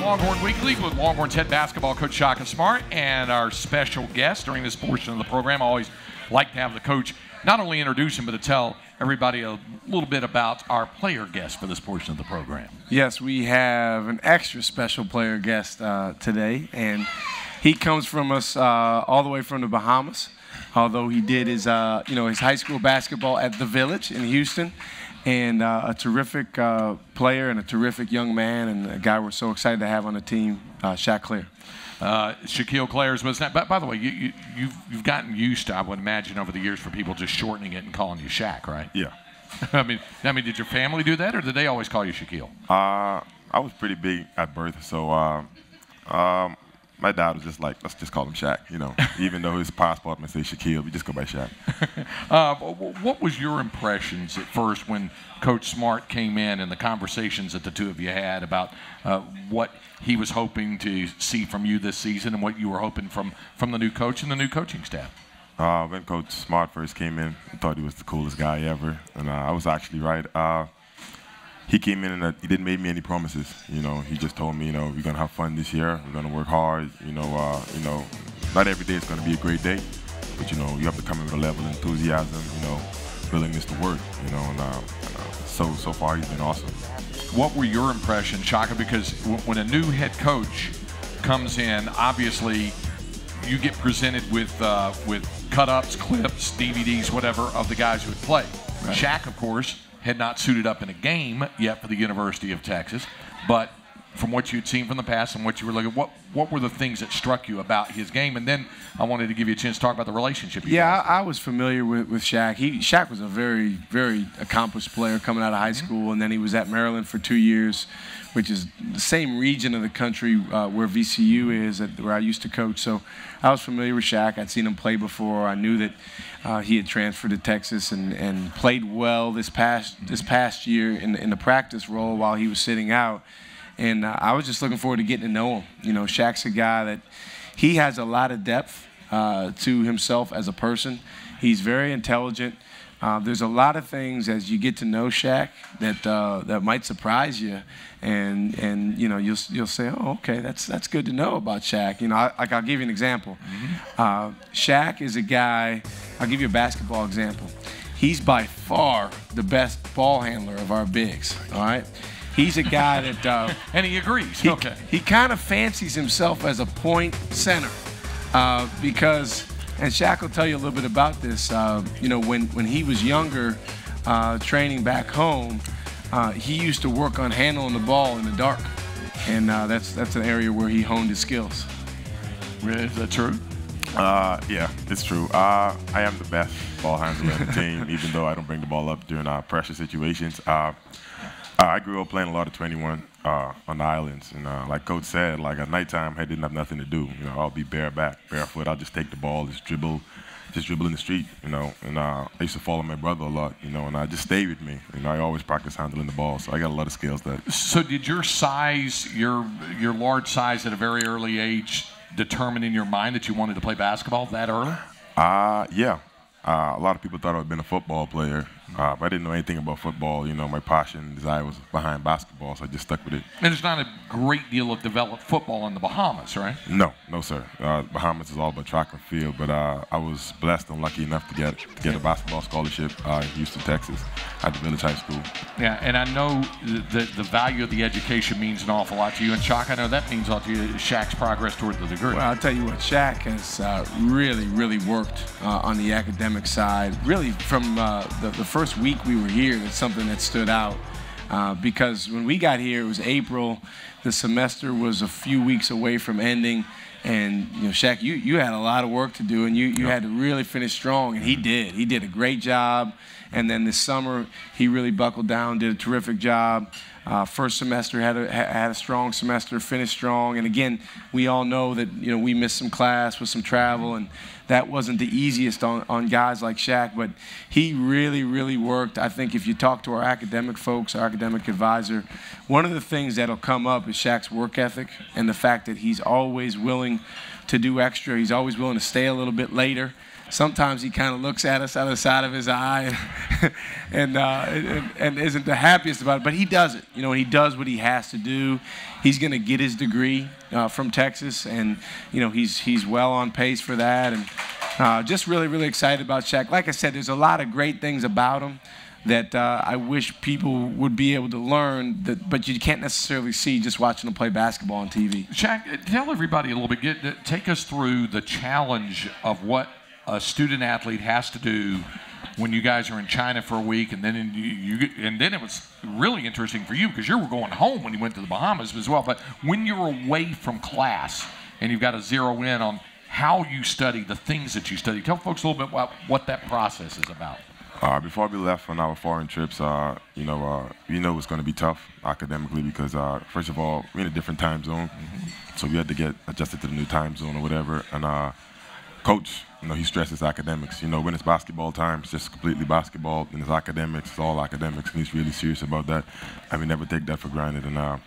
Longhorn Weekly with Longhorns head basketball coach Shaka Smart and our special guest during this portion of the program. I always like to have the coach not only introduce him, but to tell everybody a little bit about our player guest for this portion of the program. Yes, we have an extra special player guest today, and he comes from us all the way from the Bahamas, although he did his, his high school basketball at the Village in Houston. And a terrific player and a terrific young man and a guy we're so excited to have on the team, Shaquille Cleare. Shaquille Cleare was that. By the way, you've gotten used to, I would imagine, over the years for people just shortening it and calling you Shaq, right? Yeah. I mean, did your family do that, or did they always call you Shaquille? I was pretty big at birth, so my dad was just like, let's just call him Shaq, you know. Even though his passport might say Shaquille, we just go by Shaq. What was your impressions at first when Coach Smart came in and the conversations that the two of you had about what he was hoping to see from you this season and what you were hoping from the new coach and the new coaching staff? When Coach Smart first came in, I thought he was the coolest guy ever, and I was actually right. He came in and he didn't make me any promises. You know, he just told me, we're gonna have fun this year. We're gonna work hard. Not every day is gonna be a great day, but you have to come in with a level of enthusiasm. Willingness to work. So far he's been awesome. What were your impressions, Shaka? Because when a new head coach comes in, obviously you get presented with cut-ups, clips, DVDs, whatever, of the guys who would play. Right. Shaq, of course, had not suited up in a game yet for the University of Texas, but from what you'd seen from the past and what you were looking at, what were the things that struck you about his game? And then I wanted to give you a chance to talk about the relationship. I was familiar with Shaq. Shaq was a very, very accomplished player coming out of high school, and then he was at Maryland for 2 years, which is the same region of the country where VCU is, where I used to coach. So I was familiar with Shaq. I'd seen him play before. I knew that he had transferred to Texas and played well this past year in the practice role while he was sitting out. And I was just looking forward to getting to know him. Shaq's a guy that he has a lot of depth to himself as a person. He's very intelligent. There's a lot of things as you get to know Shaq that might surprise you, and you'll say, oh, okay, that's good to know about Shaq. I'll give you an example. Shaq is a guy. I'll give you a basketball example. He's by far the best ball handler of our bigs. All right. He's a guy that and he agrees. He kind of fancies himself as a point center because. And Shaq will tell you a little bit about this. When he was younger, training back home, he used to work on handling the ball in the dark, and that's an area where he honed his skills. Really? Is that true? Yeah, it's true. I am the best ball handler on the team, even though I don't bring the ball up during pressure situations. I grew up playing a lot of 21 on the islands, and like Coach said, like at nighttime, I didn't have nothing to do. I'll be barefoot. I'll just take the ball, just dribble in the street. And I used to follow my brother a lot. And I just stayed with me. I always practice handling the ball, so I got a lot of skills that. So did your size, your large size at a very early age, determine in your mind that you wanted to play basketball that early? Yeah. A lot of people thought I would have been a football player, but I didn't know anything about football. My passion and desire was behind basketball, so I just stuck with it. And there's not a great deal of developed football in the Bahamas, right? No, sir. Bahamas is all about track and field, but I was blessed and lucky enough to get a basketball scholarship in Houston, Texas, at the Village High School. Yeah, and I know the value of the education means an awful lot to you, and Shaq, I know that means a lot to you, Shaq's progress toward the degree. Well, I'll tell you what, Shaq has really, really worked on the academic side. Really, from the first week we were here, that's something that stood out. Because when we got here, it was April. The semester was a few weeks away from ending. And, Shaq, you had a lot of work to do, and you had to really finish strong, and he did. He did a great job. And then this summer, he really buckled down, did a terrific job. First semester had a strong semester, finished strong. And again, we all know that we missed some class with some travel, and that wasn't the easiest on guys like Shaq. But he really, really worked. I think if you talk to our academic folks, our academic advisor, one of the things that'll come up is Shaq's work ethic and the fact that he's always willing to do extra. He's always willing to stay a little bit later. Sometimes he kind of looks at us out of the side of his eye and isn't the happiest about it, but he does it. You know, he does what he has to do. He's going to get his degree from Texas, and you know he's well on pace for that. And just really, really excited about Shaq. Like I said, there's a lot of great things about him that I wish people would be able to learn, but you can't necessarily see just watching them play basketball on TV. Shaq, tell everybody a little bit. Take us through the challenge of what a student athlete has to do when you guys are in China for a week, and then and then it was really interesting for you because you were going home when you went to the Bahamas as well. But when you're away from class and you've got to zero in on how you study, the things that you study, tell folks a little bit about what that process is about. Before we left on our foreign trips, you know it was going to be tough academically because first of all we're in a different time zone, so we had to get adjusted to the new time zone or whatever, and Coach, you know, he stresses academics. You know, when it's basketball time, it's just completely basketball. When it's academics, it's all academics, and he's really serious about that. And we never take that for granted. And on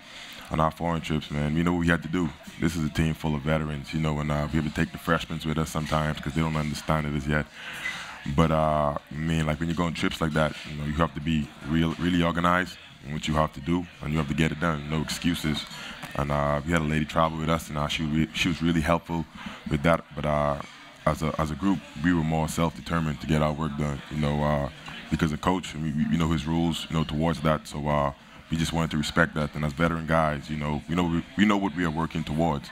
our foreign trips, man, we know what we had to do. This is a team full of veterans, you know, and we have to take the freshmen with us sometimes because they don't understand it as yet. But, I mean, like when you go on trips like that, you know, you have to be really organized in what you have to do, and you have to get it done, no excuses. And we had a lady travel with us, and she was really helpful with that. But as a group, we were more self-determined to get our work done, you know, because the coach, we know his rules, you know, towards that. So we just wanted to respect that. And as veteran guys, you know, we know what we are working towards.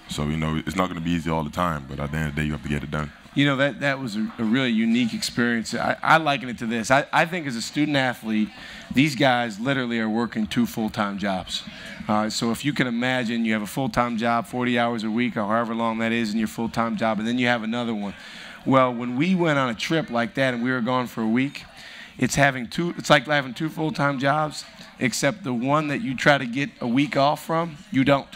So, you know, it's not going to be easy all the time, but at the end of the day, you have to get it done. You know, that was a really unique experience. I liken it to this. I think as a student athlete, these guys literally are working 2 full-time jobs. So if you can imagine, you have a full-time job, 40 hours a week, or however long that is in your full-time job, and then you have another one. Well, when we went on a trip like that and we were gone for a week, it's like having 2 full-time jobs, except the one that you try to get a week off from, you don't.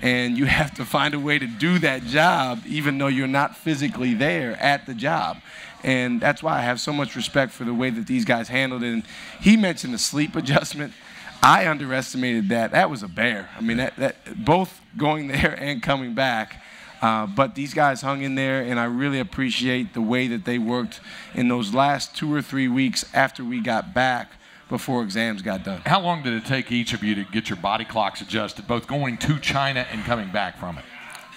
And you have to find a way to do that job even though you're not physically there at the job. And that's why I have so much respect for the way that these guys handled it. And he mentioned the sleep adjustment. I underestimated that. That was a bear. I mean, that both going there and coming back. But these guys hung in there, and I really appreciate the way that they worked in those last 2 or 3 weeks after we got back, before exams got done. How long did it take each of you to get your body clocks adjusted, both going to China and coming back from it?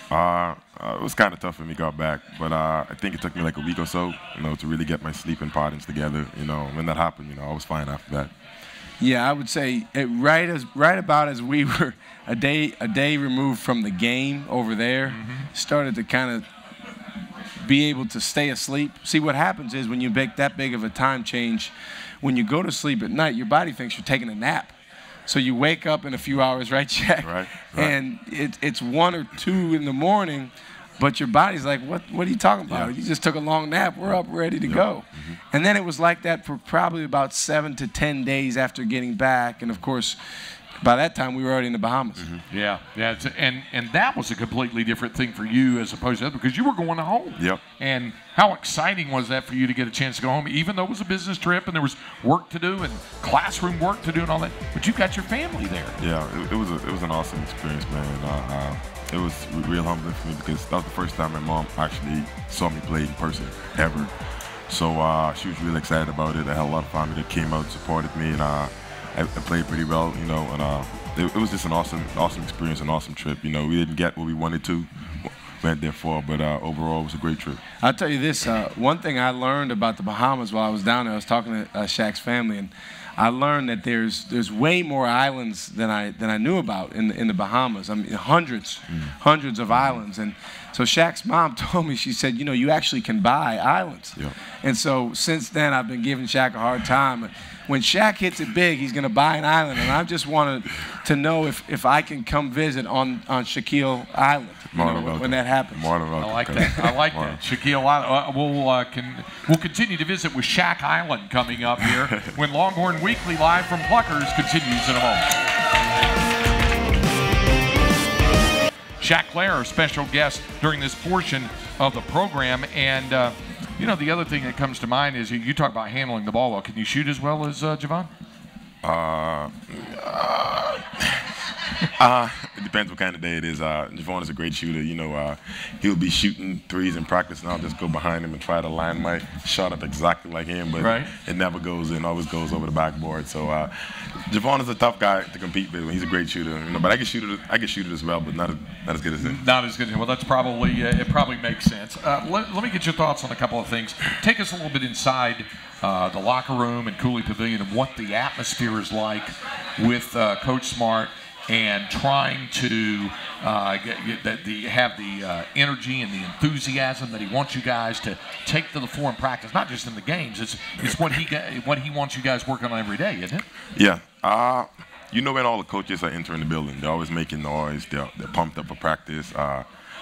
It was kind of tough when we got back, but I think it took me like a week or so, you know, to really get my sleeping patterns together. You know, when that happened, you know, I was fine after that. Yeah, I would say right about as we were a day removed from the game over there, started to kind of be able to stay asleep. See, what happens is when you make that big of a time change, when you go to sleep at night, your body thinks you're taking a nap. So you wake up in a few hours, right, Shaq? Right. And it's 1 or 2 in the morning, but your body's like, what are you talking about? Yeah. You just took a long nap. We're up, ready to go. And then it was like that for probably about 7 to 10 days after getting back. And, of course, by that time, we were already in the Bahamas. Yeah. And that was a completely different thing for you as opposed to because you were going home. Yep. And how exciting was that for you to get a chance to go home, even though it was a business trip and there was work to do and classroom work to do and all that, but you've got your family there. Yeah, it was an awesome experience, man. It was real humbling for me because that was the first time my mom actually saw me play in person ever. So she was really excited about it. I had a lot of family that came out and supported me, and I played pretty well, you know, and it was just an awesome experience, an awesome trip. You know, we didn't get what we wanted to, went there for, but overall it was a great trip. I'll tell you this, one thing I learned about the Bahamas while I was down there, I was talking to Shaq's family, and I learned that there's way more islands than I knew about in the Bahamas. I mean, hundreds of islands. And so Shaq's mom told me, she said, you know, you actually can buy islands. Yeah. And so since then, I've been giving Shaq a hard time. When Shaq hits it big, he's going to buy an island. And I just wanted to know if I can come visit on Shaquille Island, when that happens. I like that. I like that. Shaquille Island. We'll continue to visit with Shaq Island coming up here when Longhorn Weekly Live from Pluckers continues in a moment. Shaquille Cleare, our special guest during this portion of the program. And, you know, the other thing that comes to mind is you talk about handling the ball well. Can you shoot as well as Javon? It depends what kind of day it is. Javon is a great shooter. He'll be shooting threes in practice, and I'll just go behind him and try to line my shot up exactly like him, but it never goes in. Always goes over the backboard. So Javon is a tough guy to compete with. He's a great shooter, but I can shoot it as well, but not as good as him. Not as good. Well, that's probably it. Probably makes sense. Let me get your thoughts on a couple of things. Take us a little bit inside the locker room and Cooley Pavilion and what the atmosphere is like with Coach Smart and trying to have the energy and the enthusiasm that he wants you guys to take to the floor in practice, not just in the games. It's what he wants you guys working on every day, isn't it? Yeah. When all the coaches are entering the building, they're always making noise. They're pumped up for practice.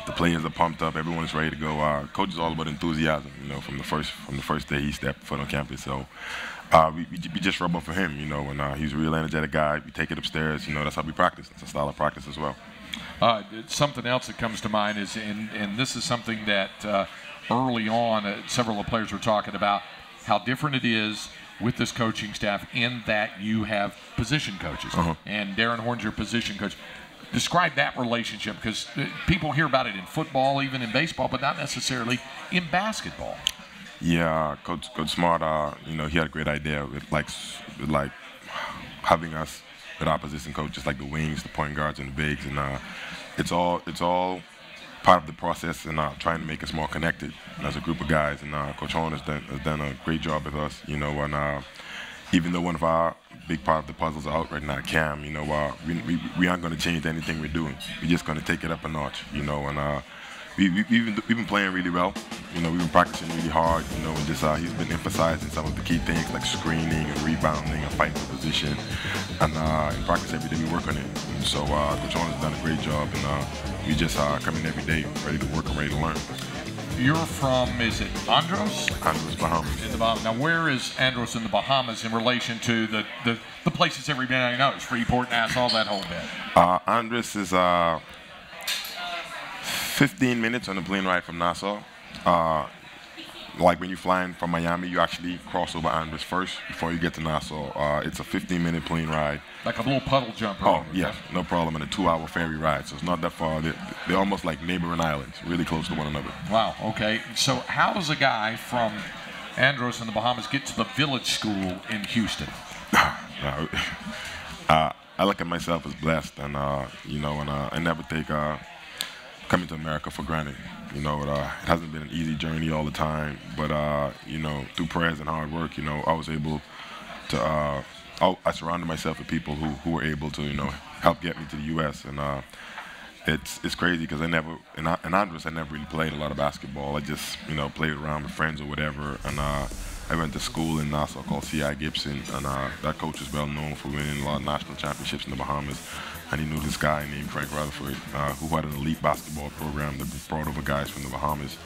The players are pumped up. Everyone's ready to go. Coach is all about enthusiasm. From the first day he stepped foot on campus. So we just rub off for him. And he's a real energetic guy. We take it upstairs. That's how we practice. It's a style of practice as well. Something else that comes to mind is, and this is something that early on several of the players were talking about, how different it is with this coaching staff in that you have position coaches. And Darren Horn's your position coach. Describe that relationship, because people hear about it in football, even in baseball, but not necessarily in basketball. Yeah, Coach Smart, he had a great idea with like having us with our position coaches, like the wings, the point guards, and the bigs, and it's all part of the process, and trying to make us more connected as a group of guys. And Coach Horn has done a great job with us, and even though one of our big part of the puzzles are out right now, Cam, we aren't going to change anything we're doing. We're just going to take it up a notch, and we've been playing really well. We've been practicing really hard, and just he's been emphasizing some of the key things like screening and rebounding and fighting for position. And in practice every day we work on it. And so Coach Horn has done a great job, and we just come in every day ready to work and ready to learn. You're from, is it Andros? Andros, Bahamas. In the Bahamas. Now, where is Andros in the Bahamas in relation to the places everybody knows, Freeport, Nassau, that whole bit? Andros is 15 minutes on the plane ride from Nassau. Like when you're flying from Miami, you actually cross over Andros first before you get to Nassau. It's a 15-minute plane ride. Like a little puddle jumper. Oh, yeah, no problem. And a 2-hour ferry ride, so it's not that far. They're almost like neighboring islands, really close to one another. Wow, okay. So how does a guy from Andros in the Bahamas get to the Village School in Houston? I look at myself as blessed, and I never take coming to America for granted. It hasn't been an easy journey all the time, but through prayers and hard work, I was able to. I surrounded myself with people who were able to, help get me to the U.S. And it's crazy because in Andros I never really played a lot of basketball. I just played around with friends or whatever, and I went to school in Nassau called C.I. Gibson, and that coach is well known for winning a lot of national championships in the Bahamas. And he knew this guy named Frank Rutherford, who had an elite basketball program that brought over guys from the Bahamas.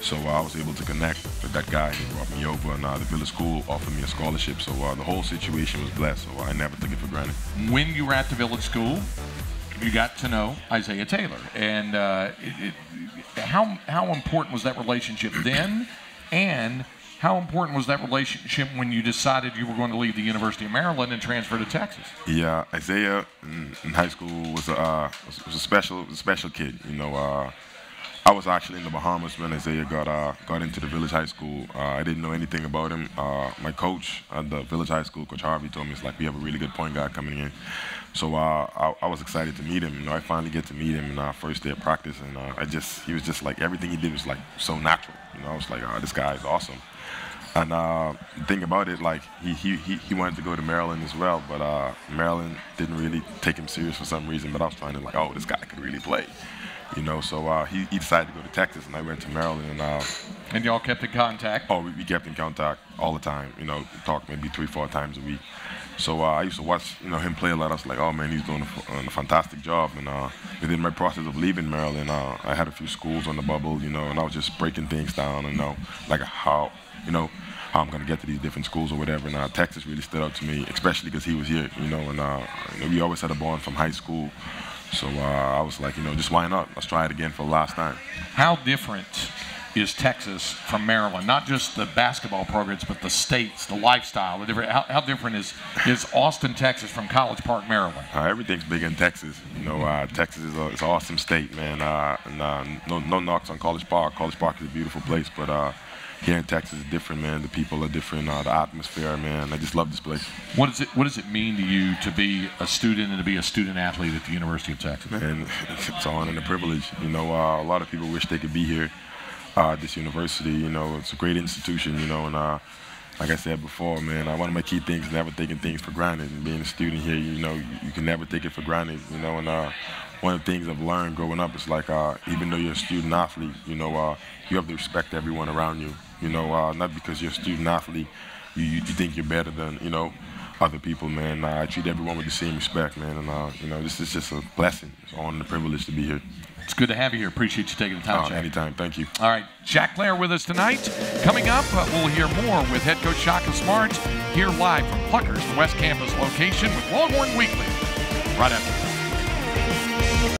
So I was able to connect with that guy. He brought me over, and the Village School offered me a scholarship. So the whole situation was blessed, so I never took it for granted. When you were at the Village School, you got to know Isaiah Taylor. And how important was that relationship then? And how important was that relationship when you decided you were going to leave the University of Maryland and transfer to Texas? Yeah, Isaiah in high school was a special kid. I was actually in the Bahamas when Isaiah got into the Village High School. I didn't know anything about him. My coach at the Village High School, Coach Harvey, told me it's like we have a really good point guard coming in. So I was excited to meet him. I finally get to meet him in our first day of practice, and he was just like, everything he did was like so natural. I was like, this guy is awesome. And the thing about it, like he wanted to go to Maryland as well, but Maryland didn't really take him serious for some reason. But I was trying to this guy could really play. So he decided to go to Texas, and I went to Maryland. And y'all kept in contact? Oh, we kept in contact all the time. Talk maybe 3-4 times a week. So I used to watch, him play a lot. I was like, oh man, he's doing a fantastic job. And within my process of leaving Maryland, I had a few schools on the bubble, and I was just breaking things down and like how I'm going to get to these different schools or whatever. And Texas really stood out to me, especially because he was here, and we always had a bond from high school. So I was like, just why not? Let's try it again for the last time. How different is Texas from Maryland? Not just the basketball programs, but the states, the lifestyle, the different. How different is Austin, Texas from College Park, Maryland? Everything's big in Texas. You know, Texas is an awesome state, man. No knocks on College Park. College Park is a beautiful place, but here in Texas is different, man. The people are different. The atmosphere, man. I just love this place. What does it mean to you to be a student and to be a student athlete at the University of Texas? Man, it's an honor and a privilege. You know, a lot of people wish they could be here. This university, you know, it's a great institution, you know, and like I said before, man, one of my key things is never taking things for granted. And being a student here, you know, you can never take it for granted, you know, and one of the things I've learned growing up is like, even though you're a student athlete, you know, you have to respect everyone around you, you know, not because you're a student athlete, you think you're better than, you know, other people, man. I treat everyone with the same respect, man, and, you know, this is just a blessing. It's an honor and a privilege to be here. It's good to have you here. Appreciate you taking the time, Shaq. Anytime. Thank you. All right. Shaq Cleare with us tonight. Coming up, we'll hear more with head coach Shaka Smart here live from Pluckers, the West Campus location with Longhorn Weekly. Right after this.